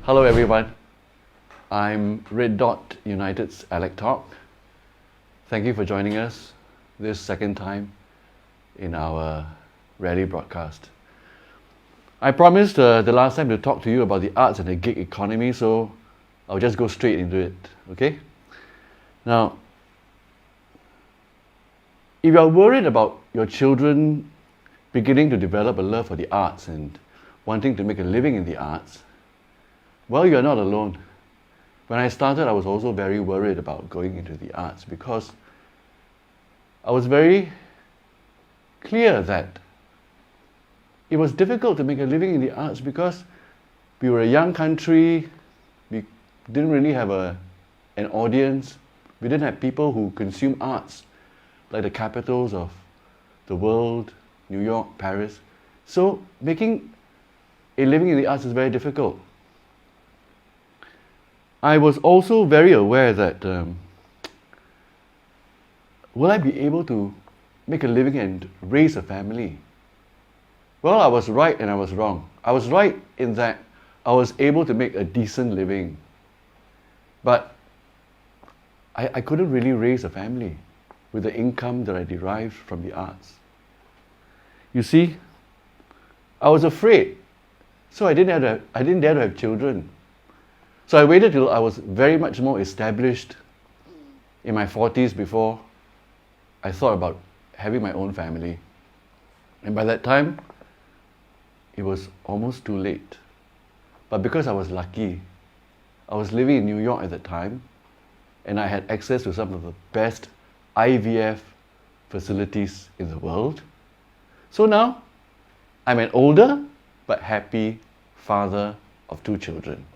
Hello everyone, I'm Red Dot United's Alec Tok. Thank you for joining us this second time in our rally broadcast. I promised the last time to talk to you about the arts and the gig economy, so I'll just go straight into it, okay? Now, if you're worried about your children beginning to develop a love for the arts and wanting to make a living in the arts, well, you're not alone. When I started, I was also very worried about going into the arts because I was very clear that it was difficult to make a living in the arts because we were a young country, we didn't really have an audience, we didn't have people who consume arts like the capitals of the world, New York, Paris. So making a living in the arts is very difficult. I was also very aware that will I be able to make a living and raise a family? Well, I was right and I was wrong. I was right in that I was able to make a decent living, but I couldn't really raise a family with the income that I derived from the arts. You see, I was afraid, so I didn't dare to have children. So I waited till I was very much more established in my 40s before I thought about having my own family. And by that time, it was almost too late. But because I was lucky, I was living in New York at the time, and I had access to some of the best IVF facilities in the world. So now, I'm an older but happy father of 2 children.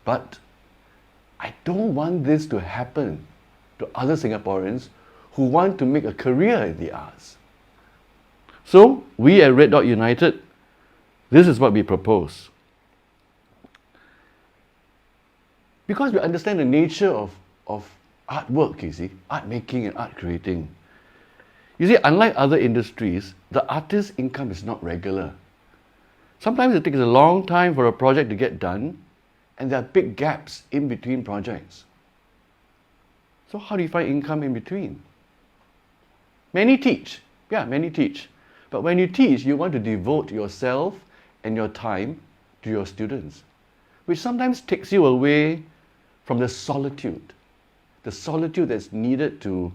But I don't want this to happen to other Singaporeans who want to make a career in the arts. So, we at Red Dot United, this is what we propose. Because we understand the nature of artwork, you see, art making and art creating. You see, unlike other industries, the artist's income is not regular. Sometimes it takes a long time for a project to get done, and there are big gaps in between projects. So how do you find income in between? Many teach. But when you teach, you want to devote yourself and your time to your students, which sometimes takes you away from the solitude that's needed to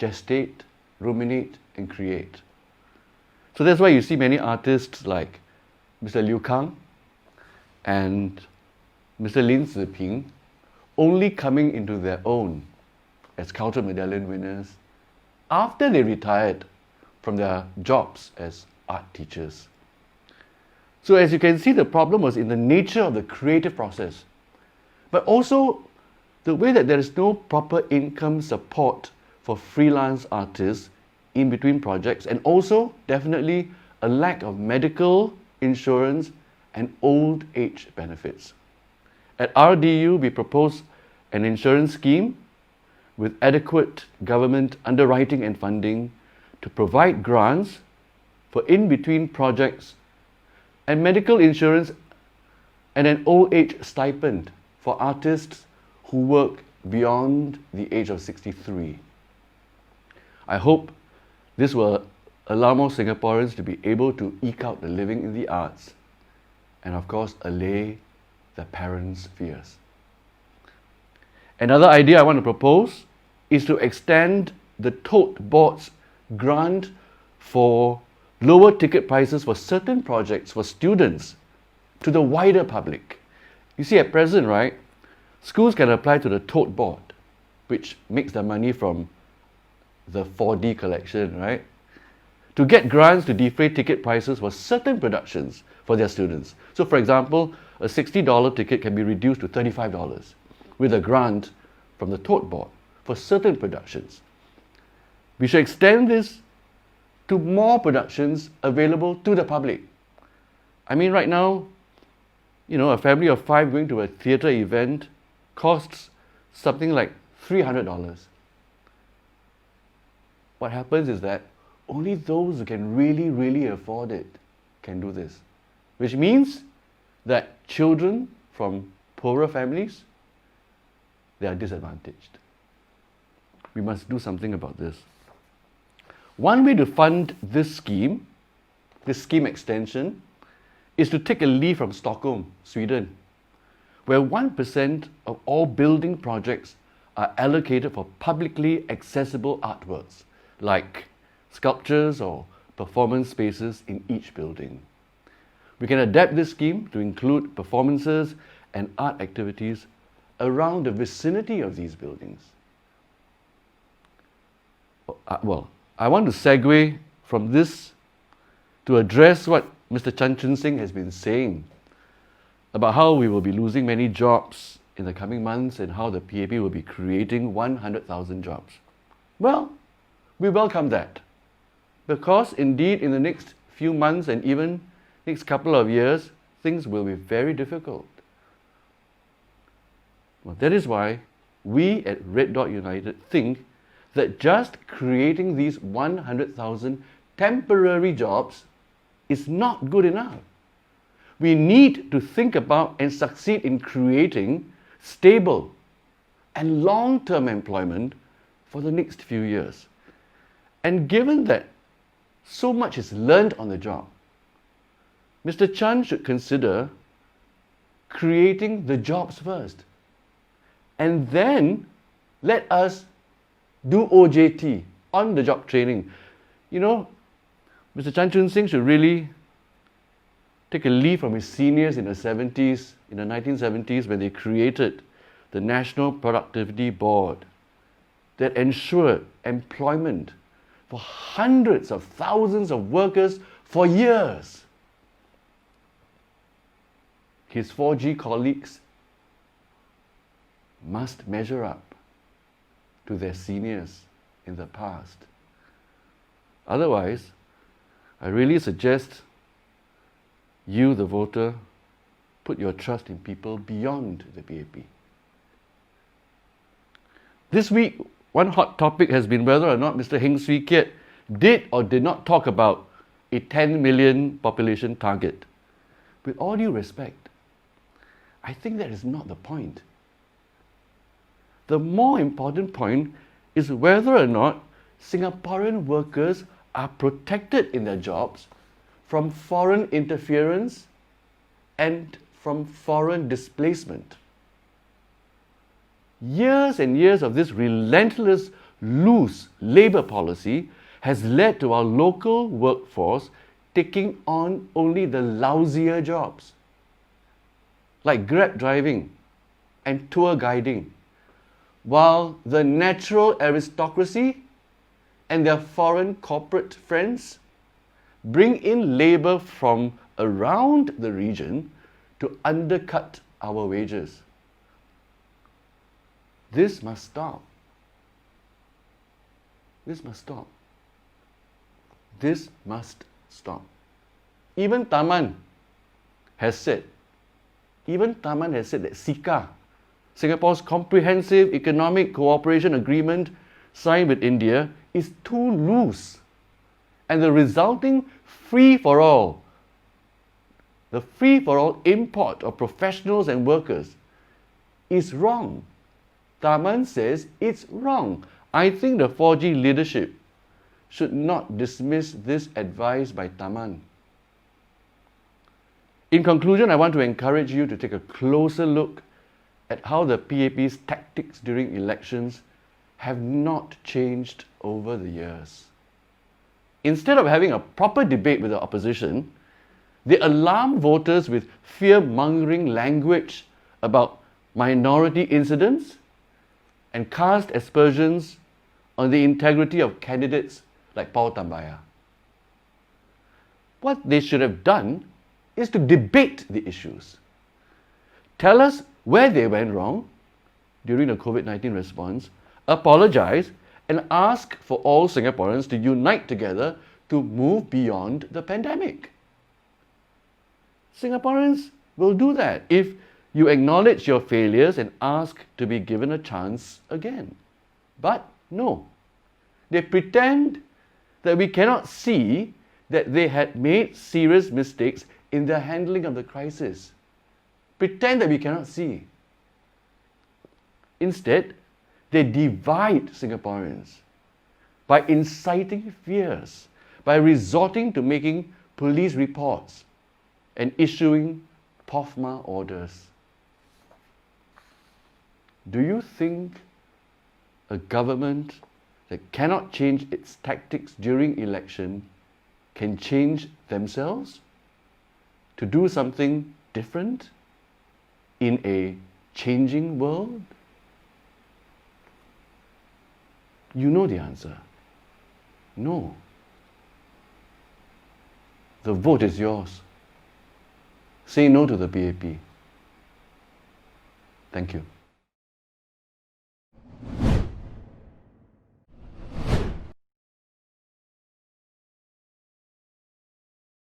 gestate, ruminate, and create. So that's why you see many artists like Mr. Liu Kang and Mr. Lin Ziping only coming into their own as Cultural Medallion winners after they retired from their jobs as art teachers. So as you can see, the problem was in the nature of the creative process, but also the way that there is no proper income support for freelance artists in between projects, and also definitely a lack of medical insurance and old age benefits. At RDU, we propose an insurance scheme with adequate government underwriting and funding to provide grants for in-between projects and medical insurance and an old age stipend for artists who work beyond the age of 63. I hope this will allow more Singaporeans to be able to eke out a living in the arts and of course allay the parents' fears. Another idea I want to propose is to extend the tote board's grant for lower ticket prices for certain projects for students to the wider public. You see, at present, right, schools can apply to the tote board, which makes their money from the 4D collection, right, to get grants to defray ticket prices for certain productions for their students. So for example, a $60 ticket can be reduced to $35 with a grant from the tote board for certain productions. We should extend this to more productions available to the public. I mean, right now, a family of 5 going to a theatre event costs something like $300. What happens is that only those who can really, really afford it can do this. Which means that children from poorer families, they are disadvantaged. We must do something about this. One way to fund this scheme extension, is to take a leaf from Stockholm, Sweden, where 1% of all building projects are allocated for publicly accessible artworks, like sculptures or performance spaces in each building. We can adapt this scheme to include performances and art activities around the vicinity of these buildings. Well, I want to segue from this to address what Mr. Chan Chun Sing has been saying about how we will be losing many jobs in the coming months and how the PAP will be creating 100,000 jobs. Well, we welcome that, because indeed in the next few months and even next couple of years, things will be very difficult. Well, that is why we at Red Dot United think that just creating these 100,000 temporary jobs is not good enough. We need to think about and succeed in creating stable and long-term employment for the next few years. And given that so much is learned on the job, Mr. Chan should consider creating the jobs first, and then let us do OJT, on-the-job training. You know, Mr. Chan Chun Sing should really take a leaf from his seniors in the 70s, in the 1970s, when they created the National Productivity Board that ensured employment for hundreds of thousands of workers for years. His 4G colleagues must measure up to their seniors in the past. Otherwise, I really suggest you, the voter, put your trust in people beyond the PAP. This week, one hot topic has been whether or not Mr. Heng Swee Keat did or did not talk about a 10 million population target. With all due respect, I think that is not the point. The more important point is whether or not Singaporean workers are protected in their jobs from foreign interference and from foreign displacement. Years and years of this relentless loose labour policy has led to our local workforce taking on only the lousier jobs, like Grab driving and tour guiding, while the natural aristocracy and their foreign corporate friends bring in labour from around the region to undercut our wages. This must stop. This must stop. This must stop. Even Taman has said that SICA, Singapore's Comprehensive Economic Cooperation Agreement signed with India, is too loose. And the resulting free-for-all, the free-for-all import of professionals and workers is wrong. Taman says it's wrong. I think the 4G leadership should not dismiss this advice by Taman. In conclusion, I want to encourage you to take a closer look at how the PAP's tactics during elections have not changed over the years. Instead of having a proper debate with the opposition, they alarm voters with fear-mongering language about minority incidents and cast aspersions on the integrity of candidates like Paul Tambaya. What they should have done is to debate the issues. Tell us where they went wrong during the COVID-19 response, apologize, and ask for all Singaporeans to unite together to move beyond the pandemic. Singaporeans will do that if you acknowledge your failures and ask to be given a chance again. But no, they pretend that we cannot see that they had made serious mistakes in their handling of the crisis. pretend that we cannot see. Instead, they divide Singaporeans by inciting fears, by resorting to making police reports and issuing POFMA orders. Do you think a government that cannot change its tactics during election can change themselves to do something different in a changing world? You know the answer. No. The vote is yours. Say no to the BAP. Thank you.